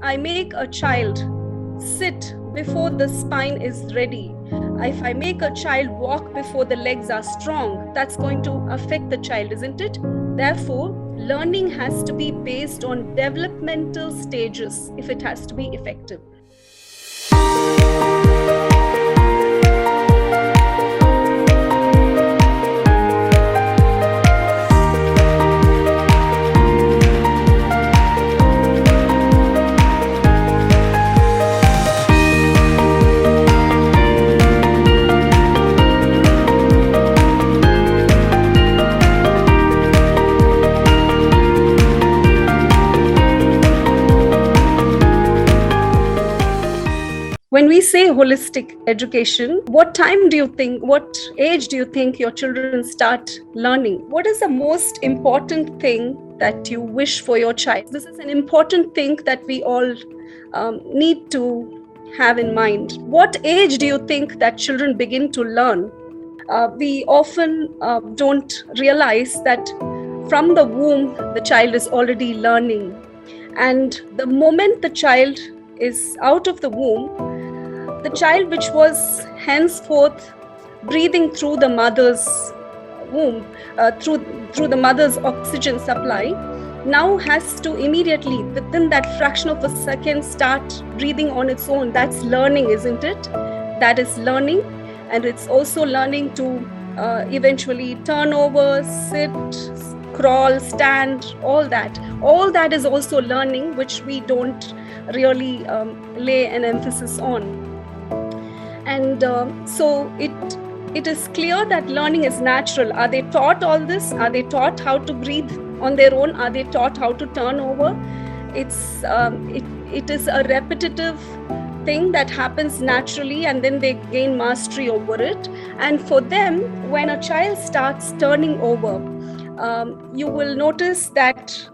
I make a child sit before the spine is ready, if I make a child walk before the legs are strong, that's going to affect the child, isn't it? Therefore, learning has to be based on developmental stages if it has to be effective. When we say holistic education, what age do you think your children start learning? What is the most important thing that you wish for your child? This is an important thing that we all need to have in mind. What age do you think that children begin to learn? We often don't realize that from the womb, the child is already learning. And the moment the child is out of the womb, the child which was henceforth breathing through the mother's womb, through the mother's oxygen supply, now has to immediately, within that fraction of a second, start breathing on its own. That's learning, isn't it? That is learning. And it's also learning to eventually turn over, sit, crawl, stand, all that. All that is also learning, which we don't really lay an emphasis on. And so it is clear that learning is natural. Are they taught all this? Are they taught how to breathe on their own? Are they taught how to turn over? It is a repetitive thing that happens naturally, and then they gain mastery over it. And for them, when a child starts turning over, you will notice that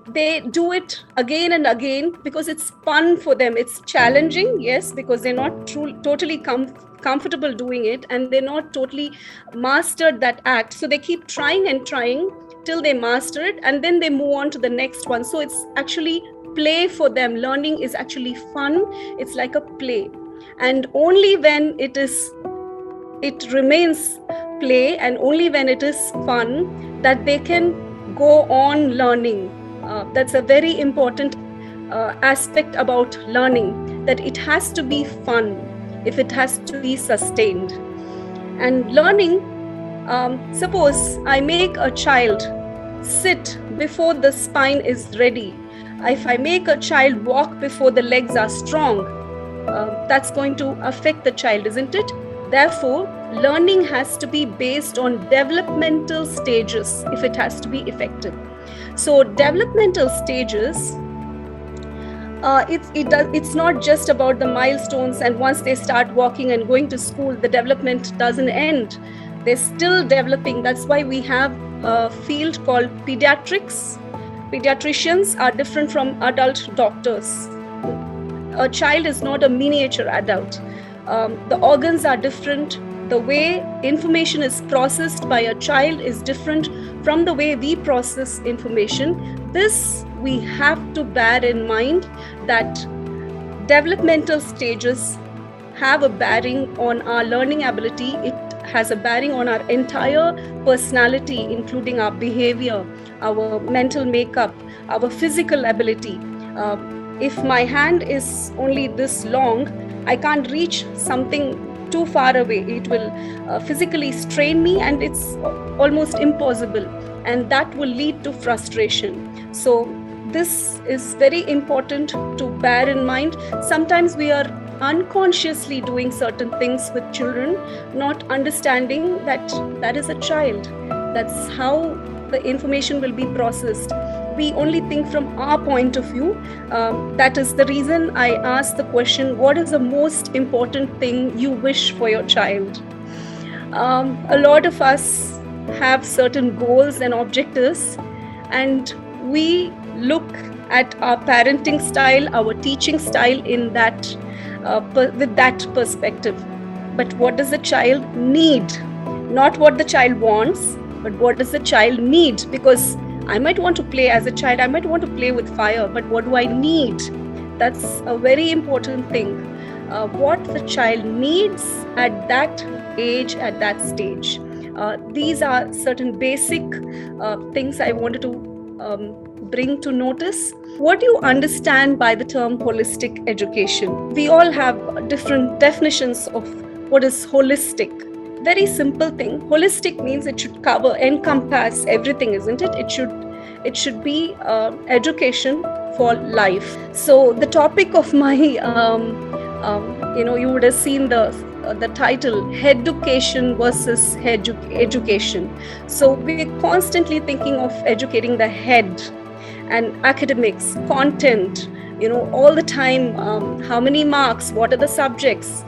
they do it again and again because it's fun for them. It's challenging, yes, because they're not totally comfortable doing it, and they're not totally mastered that act. So they keep trying and trying till they master it, and then they move on to the next one. So it's actually play for them. Learning is actually fun. It's like a play. And only when it remains play, and only when it is fun, that they can go on learning. That's a very important aspect about learning, that it has to be fun if it has to be sustained. And learning, suppose I make a child sit before the spine is ready, if I make a child walk before the legs are strong, that's going to affect the child, isn't it? Therefore, learning has to be based on developmental stages if it has to be effective. So developmental stages, it's not just about the milestones, and once they start walking and going to school, the development doesn't end. They're still developing. That's why we have a field called pediatrics. Pediatricians are different from adult doctors. A child is not a miniature adult. The organs are different. The way information is processed by a child is different from the way we process information. This we have to bear in mind, that developmental stages have a bearing on our learning ability. It has a bearing on our entire personality, including our behavior, our mental makeup, our physical ability. If my hand is only this long, I can't reach something too far away. It will physically strain me, and it's almost impossible, and that will lead to frustration. So this is very important to bear in mind. Sometimes we are unconsciously doing certain things with children, not understanding that that is a child. That's how the information will be processed. We only think from our point of view. That is the reason I asked the question, what is the most important thing you wish for your child? A lot of us have certain goals and objectives, and we look at our parenting style, our teaching style in that with that perspective. But what does the child need? Not what the child wants, but what does the child need? Because I might want to play as a child, I might want to play with fire, but what do I need? That's a very important thing. What the child needs at that age, at that stage. These are certain basic things I wanted to bring to notice. What do you understand by the term holistic education? We all have different definitions of what is holistic. Very simple thing. Holistic means it should encompass everything, isn't it? It should be education for life. So the topic of my, you would have seen the title, education versus education. So we're constantly thinking of educating the head and academics, content, all the time, how many marks, what are the subjects,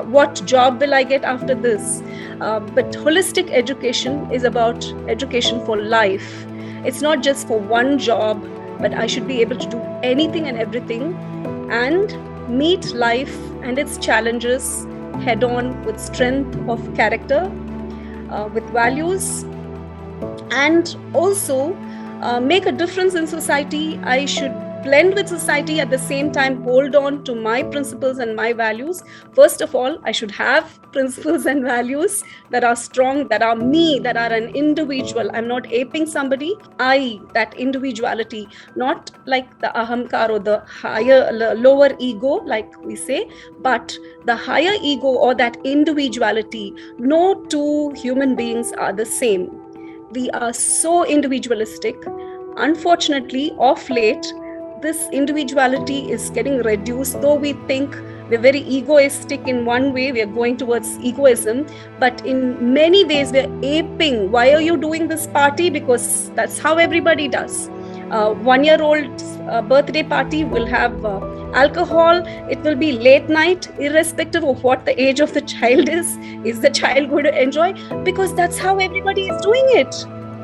what job will I get after this? But holistic education is about education for life. It's not just for one job, but I should be able to do anything and everything and meet life and its challenges head on with strength of character, with values, and also make a difference in society. I should blend with society, at the same time hold on to my principles and my values. First of all, I should have principles and values that are strong, that are me, that are an individual. I'm not aping somebody. That individuality, not like the ahamkar or the lower ego, like we say, but the higher ego or that individuality. No two human beings are the same. We are so individualistic. Unfortunately, of late, this individuality is getting reduced, though we think we're very egoistic in one way, we are going towards egoism, but in many ways we're aping. Why are you doing this party? Because that's how everybody does. 1-year-old birthday party will have alcohol, it will be late night, irrespective of what the age of the child is. Is the child going to enjoy? Because that's how everybody is doing it.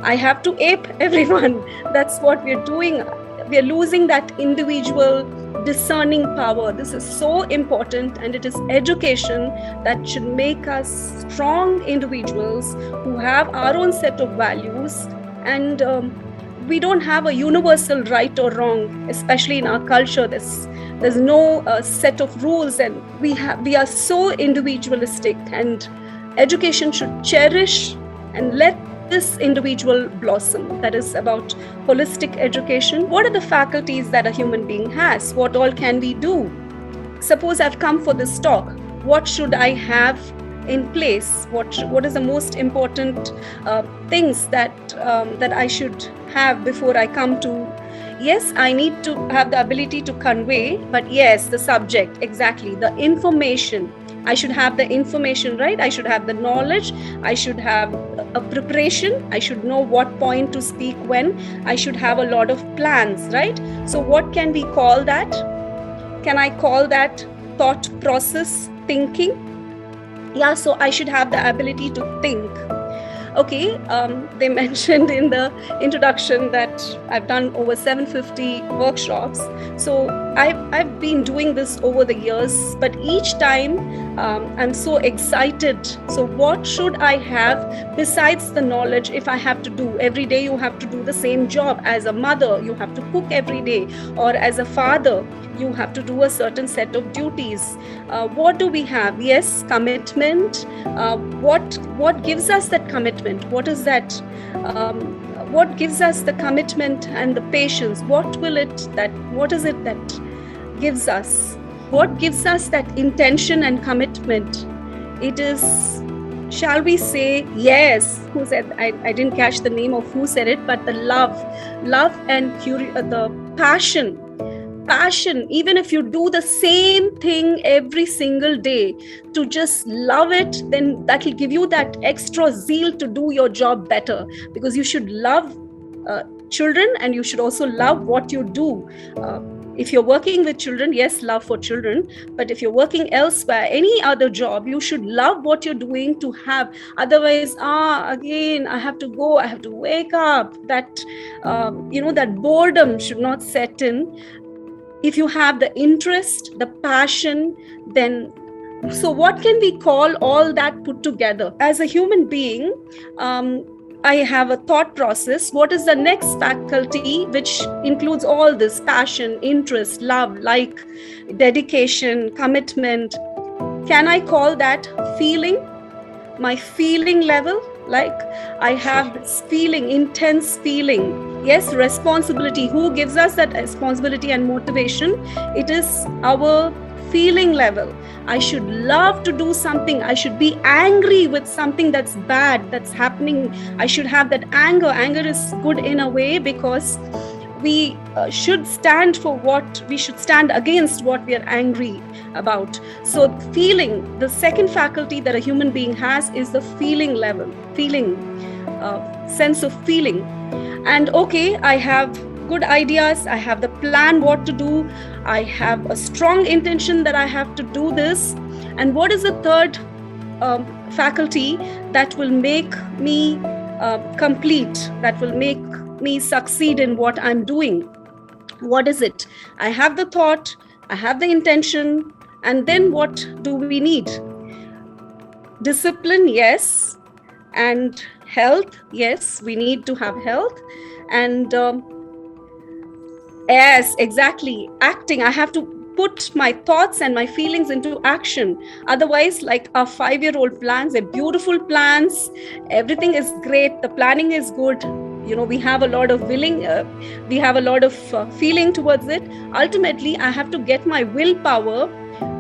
I have to ape everyone. That's what we're doing. We are losing that individual discerning power. This is so important, and it is education that should make us strong individuals who have our own set of values. And we don't have a universal right or wrong, especially in our culture. There's no set of rules, and we are so individualistic, and education should cherish and let this individual blossom. That is about holistic education. What are the faculties that a human being has? What all can we do? Suppose I've come for this talk. What should I have in place? What is the most important things that I should have before I come to? Yes, I need to have the ability to convey, but yes, the subject, exactly, the information. I should have the information, right? I should have the knowledge. I should have a preparation. I should know what point to speak when. I should have a lot of plans, right? So what can we call that? Can I call that thought process, thinking? Yeah, so I should have the ability to think. Okay, they mentioned in the introduction that I've done over 750 workshops. So I've been doing this over the years, but each time I'm so excited. So what should I have besides the knowledge? If I have to do every day, you have to do the same job. As a mother, you have to cook every day, or as a father, you have to do a certain set of duties. What do we have? Yes, commitment. What gives us that commitment? What is that? What gives us the commitment and the patience? What is it that gives us? What gives us that intention and commitment? It is, shall we say, yes, who said, I didn't catch the name of who said it, but the love and the passion, even if you do the same thing every single day, to just love it, then that will give you that extra zeal to do your job better, because you should love children, and you should also love what you do. If you're working with children, yes, love for children. But if you're working elsewhere, any other job, you should love what you're doing to have. Otherwise, again, I have to go, I have to wake up. That, that boredom should not set in. If you have the interest, the passion, then, so what can we call all that put together? As a human being, I have a thought process. What is the next faculty which includes all this: passion, interest, love, like, dedication, commitment? Can I call that feeling? My feeling level? Like, I have this feeling, intense feeling. Yes, responsibility. Who gives us that responsibility and motivation? It is our feeling level. I should love to do something. I should be angry with something that's bad, that's happening. I should have that anger. Anger is good in a way because we should stand for what we should stand against, what we are angry about. So feeling, the second faculty that a human being has is the feeling level, feeling, sense of feeling. And okay, I have good ideas, I have the plan what to do, I have a strong intention that I have to do this. And what is the third faculty that will make me complete, that will make me succeed in what I'm doing? What is it? I have the thought, I have the intention, and then what do we need? Discipline, yes. And health, yes, we need to have health. And yes, exactly, acting. I have to put my thoughts and my feelings into action. Otherwise, like our 5-year-old plans, they're beautiful plans, everything is great, the planning is good, we have a lot of we have a lot of feeling towards it. Ultimately, I have to get my willpower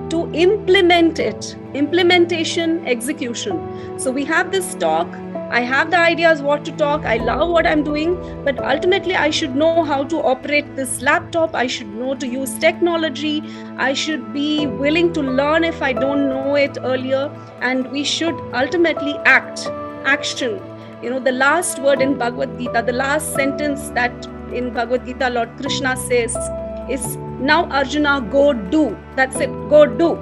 to implement it. Implementation, execution. So we have this talk, I have the ideas what to talk, I love what I'm doing, but ultimately I should know how to operate this laptop, I should know to use technology, I should be willing to learn if I don't know it earlier, and we should ultimately action. The last word in Bhagavad Gita, the last sentence that in Bhagavad Gita Lord Krishna says is, now Arjuna, go do. That's it, go do.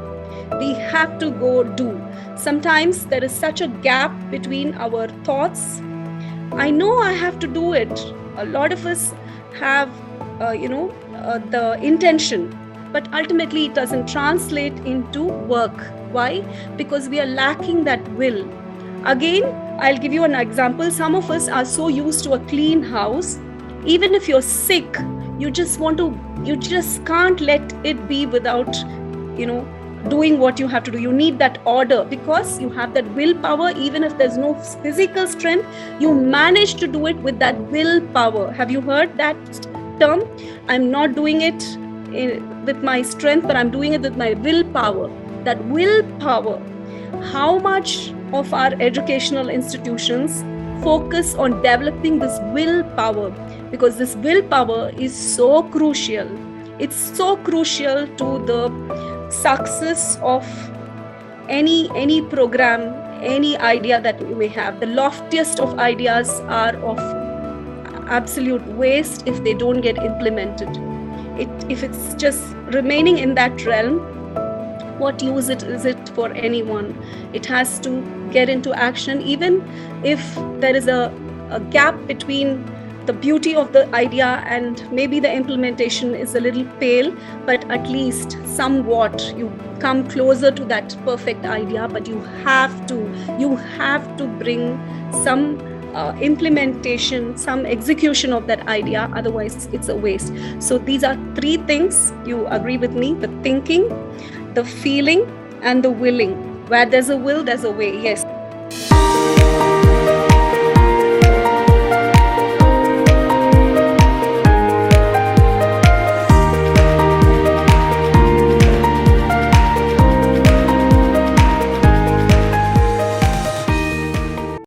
We have to go do. Sometimes there is such a gap between our thoughts. I know I have to do it. A lot of us have, the intention, but ultimately it doesn't translate into work. Why? Because we are lacking that will. Again, I'll give you an example. Some of us are so used to a clean house. Even if you're sick, you just can't let it be without, doing what you have to do. You need that order because you have that willpower. Even if there's no physical strength, you manage to do it with that willpower. Have you heard that term? I'm not doing it with my strength, but I'm doing it with my willpower. That willpower. How much of our educational institutions focus on developing this willpower? Because this willpower is so crucial. It's so crucial to the success of any program, any idea that we may have. The loftiest of ideas are of absolute waste if they don't get implemented. If it's just remaining in that realm, what use is it for anyone? It has to get into action, even if there is a gap between the beauty of the idea and maybe the implementation is a little pale, but at least somewhat you come closer to that perfect idea. But you have to bring some implementation, some execution of that idea, otherwise it's a waste. So these are 3 things. You agree with me? The thinking, the feeling, and the willing. Where there's a will, there's a way. Yes,